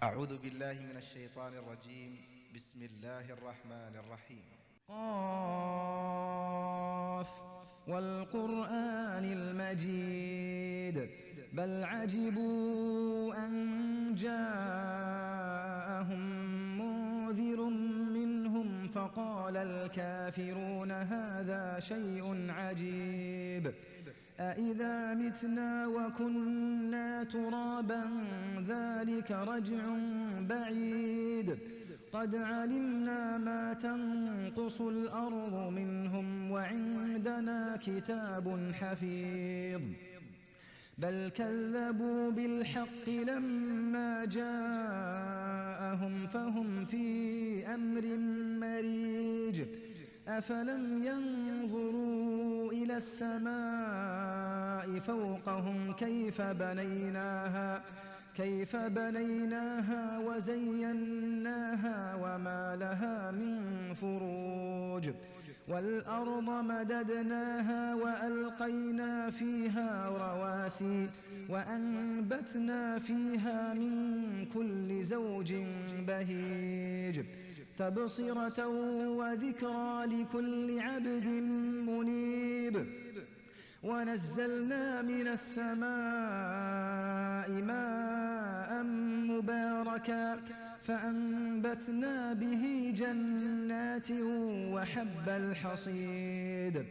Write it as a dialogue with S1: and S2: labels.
S1: أعوذ بالله من الشيطان الرجيم. بسم الله الرحمن الرحيم.
S2: قاف والقرآن المجيد بل عجبوا أن جاءهم منذر منهم فقال الكافرون هذا شيء عجيب أإذا متنا وكنا ترابا ذلك رجع بعيد قد علمنا ما تنقص الأرض منهم وعندنا كتاب حفيظ بل كذبوا بالحق لما جاءهم فهم في أمر مريج أفلم ينظروا إلى السماء فوقهم كيف بنيناها وزيناها وما لها من فروج والأرض مددناها وألقينا فيها رواسي وأنبتنا فيها من كل زوج بهيج تبصرة وذكرى لكل عبد منيب ونزلنا من السماء ماء مباركا فأنبتنا به جنات وحب الحصيد